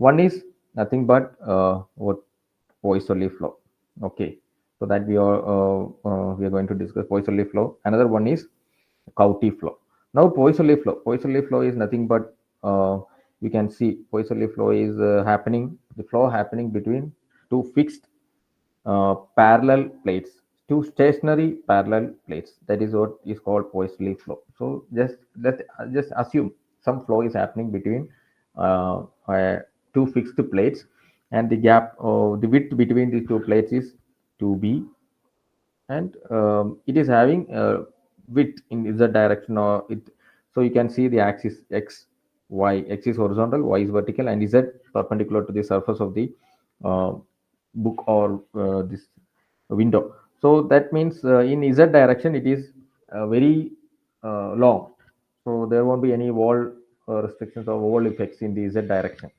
One is nothing but what Poiseuille flow. Okay, so that we are going to discuss Poiseuille flow. Another one is Cauchy flow. Now Poiseuille flow is nothing but you can see Poiseuille flow is happening, the flow happening between two fixed parallel plates, two stationary parallel plates. That is what is called Poiseuille flow. So just assume some flow is happening between two fixed plates, and the gap or the width between these two plates is 2b, and it is having width in z direction, or it. So you can see the axis x, y. X is horizontal, y is vertical, and z perpendicular to the surface of the uh, book or this window. So that means in z direction it is very long, so there won't be any wall restrictions or wall effects in the z direction.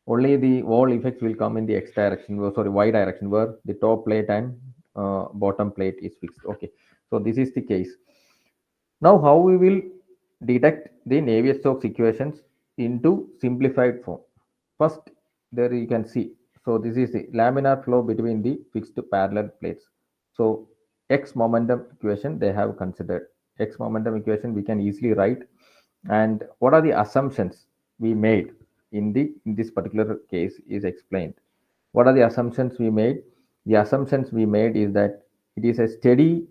Only the wall effects will come in the x direction, sorry, y direction, where the top plate and bottom plate is fixed. Okay, so this is the case. Now how we will detect the Navier-Stokes equations into simplified form? First, there you can see, so this is the laminar flow between the fixed parallel plates. So x momentum equation they have considered. X momentum equation we can easily write. And what are the assumptions we made in this particular case is explained. What are the assumptions we made? The assumptions we made is that it is a steady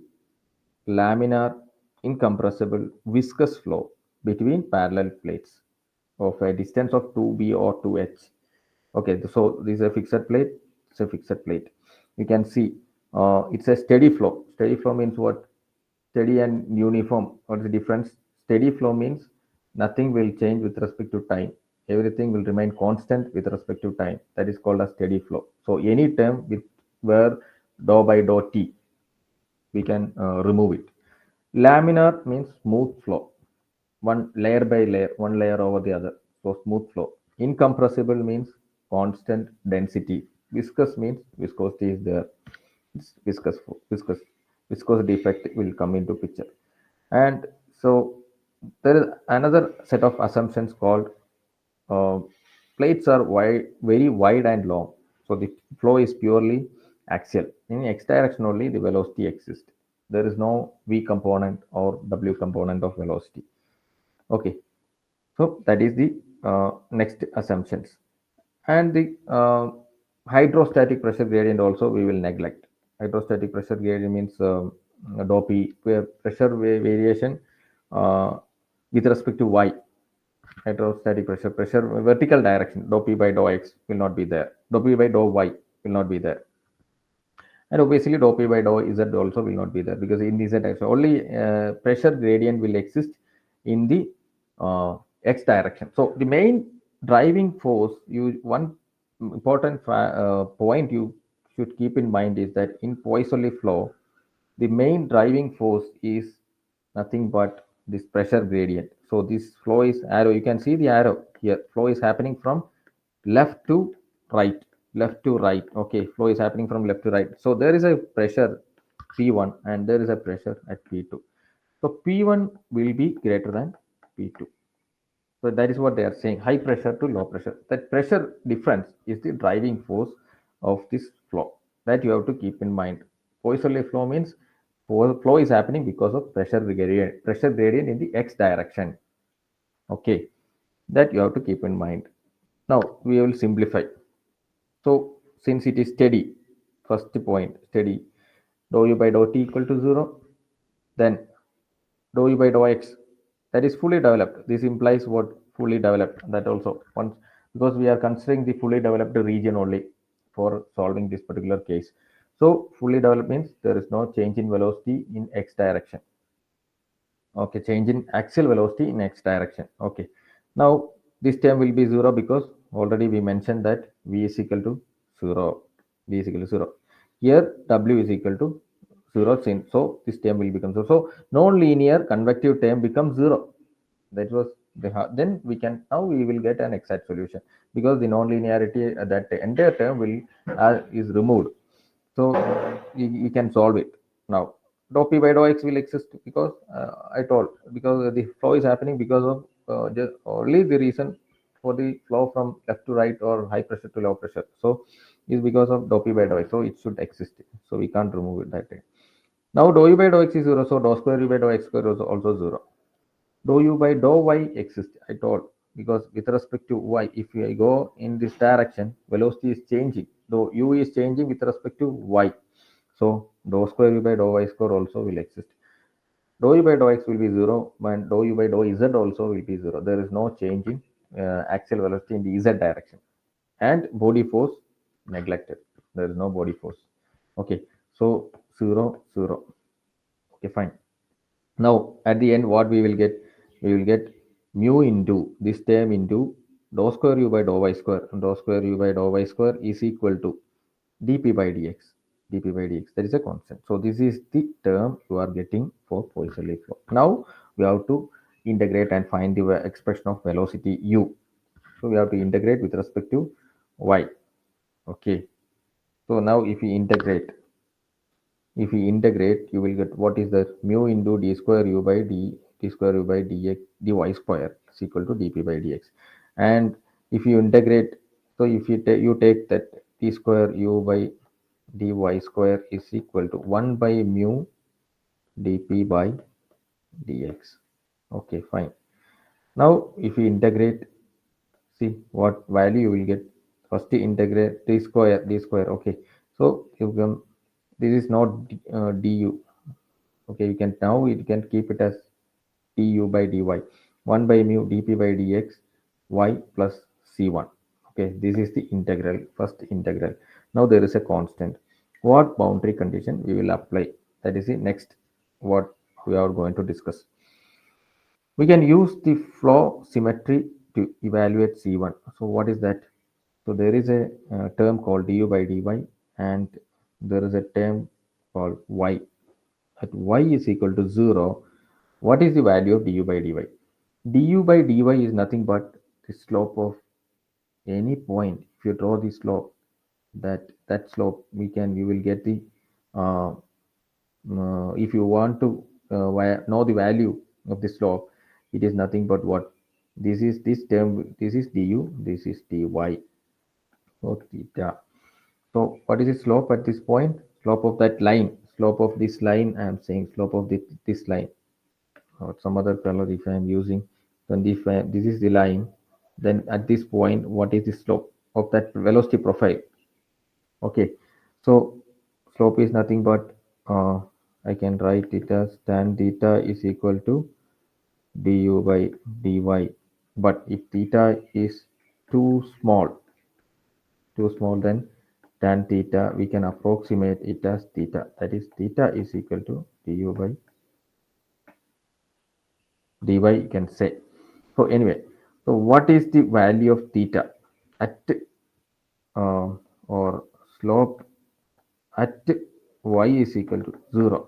laminar incompressible viscous flow between parallel plates of a distance of 2b or 2h. Okay, so this is a fixed plate. It's a fixed plate. You can see it's a steady flow. Steady flow means what? Steady and uniform. What is the difference? Steady flow means nothing will change with respect to time. Everything will remain constant with respect to time. That is called a steady flow. So any term with where dou by dou t, we can remove it. Laminar means smooth flow, one layer by layer, one layer over the other. So smooth flow. Incompressible means constant density. Viscous means viscosity is there. It's viscosity effect will come into picture. And so there is another set of assumptions called uh, plates are wide, very wide and long. So the flow is purely axial. In x direction only, the velocity exists. There is no v component or w component of velocity. Okay, so that is the next assumptions. And the hydrostatic pressure gradient also we will neglect. Hydrostatic pressure gradient means dou p, where pressure variation uh, with respect to y. Hydrostatic pressure vertical direction, dou p by dou x will not be there. Dou p by dou y will not be there. And obviously dou p by dou z also will not be there, because in the z direction only pressure gradient will exist in the x direction. So the main driving force, one important point you should keep in mind is that in Poiseuille flow, the main driving force is nothing but this pressure gradient. So this flow is arrow. You can see the arrow here. Flow is happening from left to right, left to right. Okay, flow is happening from left to right. So there is a pressure P1 and there is a pressure at P2. So P1 will be greater than P2. So that is what they are saying, high pressure to low pressure. That pressure difference is the driving force of this flow. That you have to keep in mind. Poiseuille flow means flow is happening because of pressure gradient in the x direction. Okay, that you have to keep in mind. Now we will simplify. So since it is steady, first point steady, dou u by dou t equal to 0, then dou u by dou x, that is fully developed. This implies what? Fully developed. That also once, because we are considering the fully developed region only for solving this particular case. So fully developed means there is no change in velocity in x direction. Okay, change in axial velocity in x direction. Okay, now this term will be 0 because already we mentioned that v is equal to 0. V is equal to 0. Here w is equal to 0, so this term will become 0. So non-linear convective term becomes 0. That was then we can, now we will get an exact solution, because the non-linearity that entire term will is removed. So you can solve it now. Dou p by dou x will exist because I told, because the flow is happening because of just only the reason for the flow from left to right or high pressure to low pressure. So is because of dou p by dou x. So it should exist. So we can't remove it that way. Now dou u by dou x is zero. So dou square u by dou x square is also zero. Dou u by dou y exists. I told because with respect to y, if I go in this direction, velocity is changing. Though u is changing with respect to y. So dou square u by dou y square also will exist. Dou u by dou x will be zero, and dou u by dou z also will be zero. There is no change in axial velocity in the z direction. And body force neglected. There is no body force. Okay, so 0, 0. Okay, fine. Now at the end, what we will get? We will get mu into this term into dou square u by dou y square. And dou square u by dou y square is equal to dp by dx. dp by dx. That is a constant. So this is the term you are getting for Poiseuille flow. Now we have to integrate and find the expression of velocity u. So we have to integrate with respect to y. Okay. So now if we integrate, you will get what is that mu into d square u by d square u by dx dy square is equal to dp by dx. And if you integrate, so if you take that d square u by dy square is equal to 1 by mu dp by dx. Okay, fine. Now if you integrate, see what value you will get. First integrate d square. Okay, so you can, this is not du. Okay, you can now it can keep it as du by dy, 1 by mu dp by dx y plus c1. Okay, this is the integral, first integral. Now there is a constant. What boundary condition we will apply? That is the next what we are going to discuss. We can use the flow symmetry to evaluate c1. So what is that? So there is a term called du by dy, and there is a term called y. At y is equal to 0, what is the value of du by dy? Du by dy is nothing but the slope of any point. If you draw the slope, that slope we can, you will get the uh, if you want to know the value of the slope, it is nothing but what, this is this term, this is du, this is dy. So theta. So what is the slope at this point? Slope of that line. Slope of this line. I am saying slope of this line. Or some other color if I am using. Then if this is the line, then at this point, what is the slope of that velocity profile? Okay. So slope is nothing but I can write it as tan theta is equal to du by dy. But if theta is too small, then tan theta, we can approximate it as theta. That is, theta is equal to du by dy, you can say. So anyway, so what is the value of theta at uh, or slope at y is equal to 0?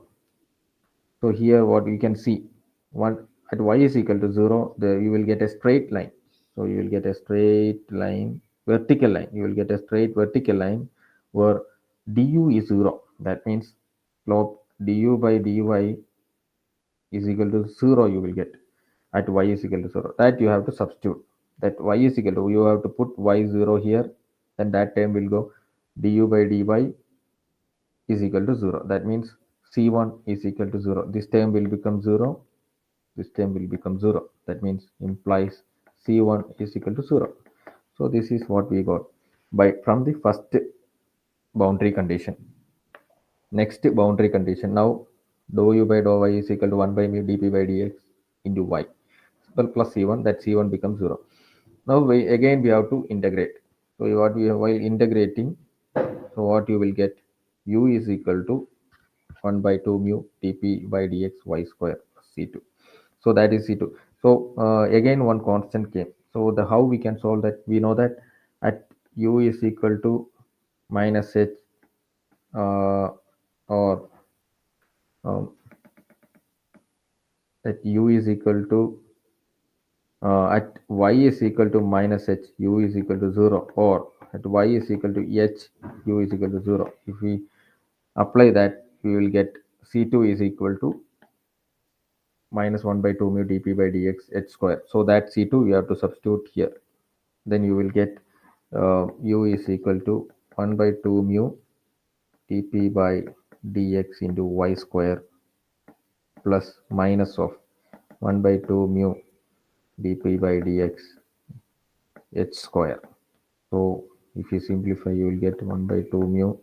So here what we can see, one at y is equal to 0, there you will get a straight line. So you will get a straight line, vertical line. You will get a straight vertical line where du is 0. That means slope du by dy is equal to 0 you will get at y is equal to 0. That you have to substitute. That y is equal to, you have to put y 0 here, then that term will go du by dy is equal to 0. That means c1 is equal to 0. This term will become 0. This term will become 0. That means implies c1 is equal to 0. So this is what we got by from the first boundary condition. Next boundary condition. Now dou u by dou y is equal to 1 by mu dp by dx into y. Well, plus c1, that c1 becomes 0. Now again we have to integrate. So what we have, while integrating, so what you will get, u is equal to 1 by 2 mu dp by dx y square plus c2. So that is c2. So again one constant came. So the how we can solve that, we know that at u is equal to minus h or um, at u is equal to at y is equal to minus h, u is equal to 0, or at y is equal to h, u is equal to 0. If we apply that, we will get c2 is equal to minus 1 by 2 mu dp by dx h square. So that c2 we have to substitute here. then you will get u is equal to 1 by 2 mu dp by dx into y square plus minus of 1 by 2 mu dp by dx h square. So if you simplify, you will get 1 by 2 mu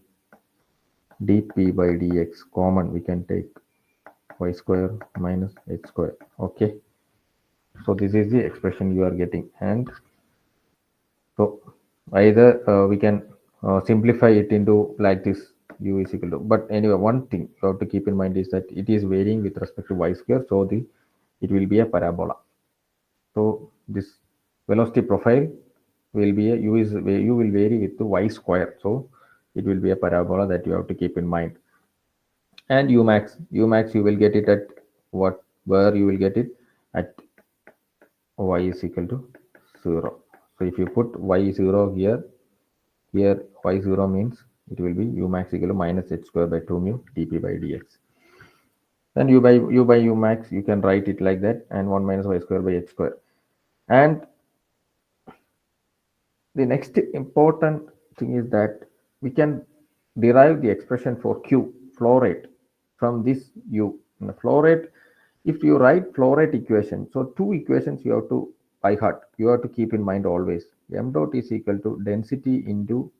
dp by dx common. We can take y square minus h square. Okay. So this is the expression you are getting. And so either we can simplify it into like this u is equal to. But anyway, one thing you have to keep in mind is that it is varying with respect to y square. So the it will be a parabola. So this velocity profile will be a u will vary with the y square. So it will be a parabola that you have to keep in mind. And umax you will get it at what where you will get it at y is equal to 0. So if you put y0 here y0 means it will be umax equal to minus h square by 2 mu dp by dx. Then u by umax you can write it like that, and 1 minus y square by h square. And the next important thing is that we can derive the expression for Q, flow rate, from this U. In the flow rate, if you write flow rate equation, so two equations you have to by heart, you have to keep in mind always. M dot is equal to density into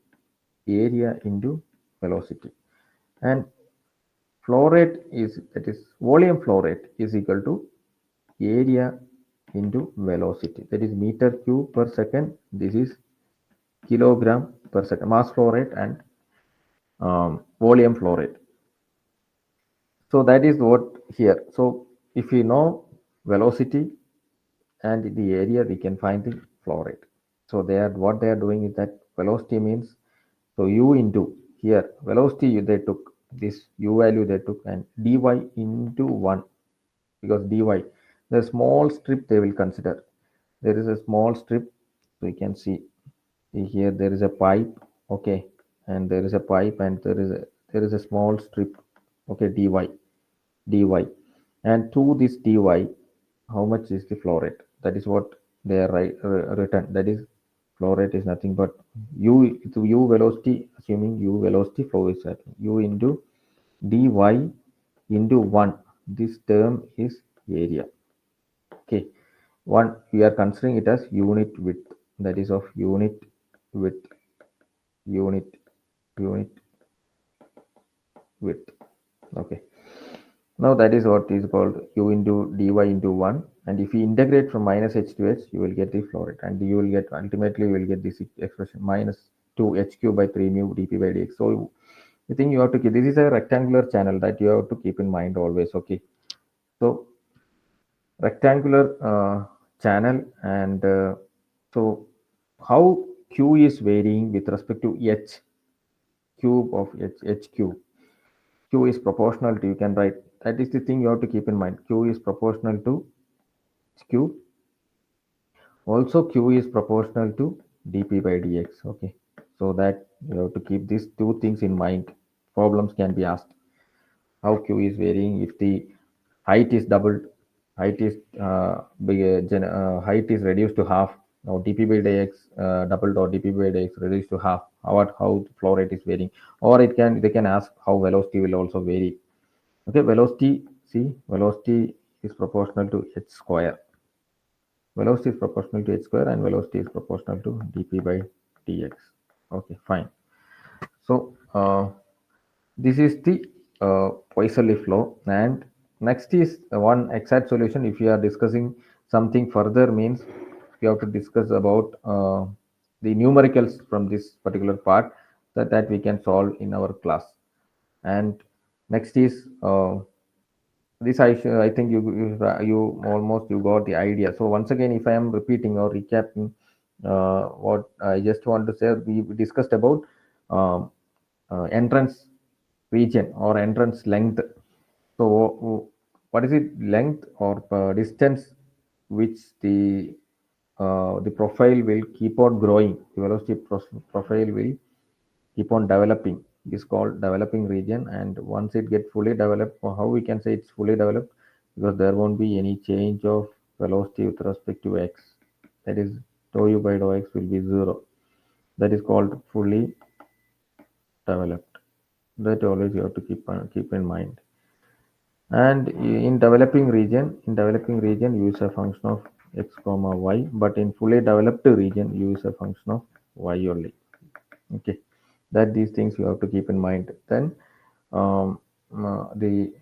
area into velocity. And flow rate is, that is volume flow rate is equal to area into velocity. That is meter cube per second. This is kilogram per second, mass flow rate and volume flow rate. So that is what here. So if we know velocity and the area, we can find the flow rate. So they are what they are doing is that velocity means, so u into here velocity they took this u value they took, and dy into 1, because dy the small strip they will consider. There is a small strip, so you can see here there is a pipe, okay, and there is a pipe, and there is a small strip, okay, dy, and to this dy how much is the flow rate, that is what they are written, that is flow rate is nothing but u to u velocity, assuming u velocity, flow is at u into dy into 1, this term is area. Okay, one we are considering it as unit width, that is of unit width, unit unit width. Okay, now that is what is called u into dy into 1, and if you integrate from minus h to h, you will get the flow rate, and you will get, ultimately you will get this expression minus 2 h cube by 3 mu dp by dx. So I think you have to keep, this is a rectangular channel that you have to keep in mind always. Okay, so rectangular channel, and so how q is varying with respect to h cube of h cube. Q is proportional to, you can write, that is the thing you have to keep in mind, q is proportional to q, also q is proportional to dp by dx. Okay, so that you have to keep these two things in mind. Problems can be asked how q is varying if the height is doubled, height is height is reduced to half. Now dp by dx doubled, or dp by dx reduced to half, how the flow rate is varying. Or it can, they can ask how velocity will also vary. Okay, velocity, see, velocity is proportional to h square. Velocity is proportional to h square, and velocity is proportional to dp by dx. Okay, fine. So this is the Poiseuille flow, and next is one exact solution. If you are discussing something further, means you have to discuss about the numericals from this particular part, that we can solve in our class. And next is this I think you almost you got the idea. So once again, if I am repeating or recapping what I just want to say, we discussed about um, entrance region or entrance length. So what is it, length or distance which the profile will keep on growing, the velocity profile will keep on developing, is called developing region. And once it get fully developed, or how we can say it's fully developed, because there won't be any change of velocity with respect to x, that is Dou u by dou x will be 0. That is called fully developed. That always you have to keep in mind. And in developing region, use a function of x comma y, but in fully developed region, use a function of y only. Okay, that these things you have to keep in mind. Then the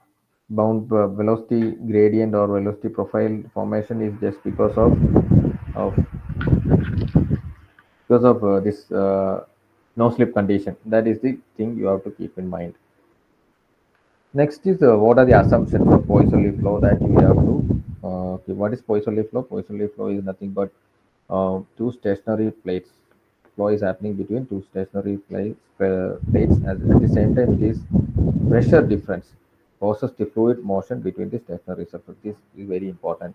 bound velocity gradient or velocity profile formation is just of this no slip condition. That is the thing you have to keep in mind. Next is what are the assumptions for Poiseuille flow that we have to. Okay, what is Poiseuille flow? Poiseuille flow is nothing but two stationary plates. Flow is happening between two stationary plates. At the same time, it is pressure difference causes the fluid motion between the stationary surface. This is very important.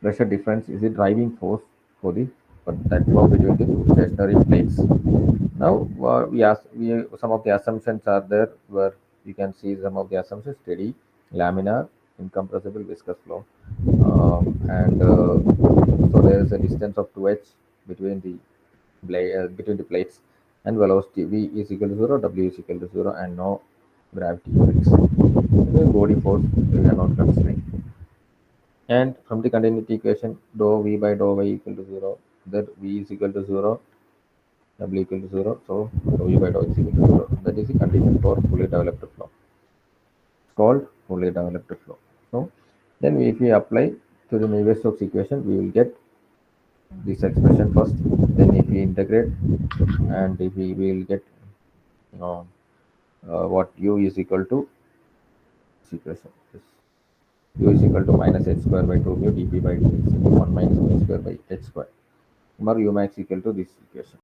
Pressure difference is the driving force for that flow between the two stationary plates. Now, we some of the assumptions are there where you can see some of the assumptions: steady, laminar, incompressible, viscous flow, and so there is a distance of 2h between between the plates, and velocity v is equal to 0, w is equal to 0, and no gravity units. Body force we are not considering. And from the continuity equation, dou v by dou y equal to 0, that v is equal to 0, w equal to 0, so dou u by dou x equal to 0. That is the condition for fully developed flow. It's called fully developed flow. So then if we apply to the Navier-Stokes equation, we will get this expression first. Then if we integrate, and if we will get uh, what u is equal to this equation. This u is equal to minus h square by 2 mu dp by dx into 1 minus y square by h square. Or u max equal to this equation.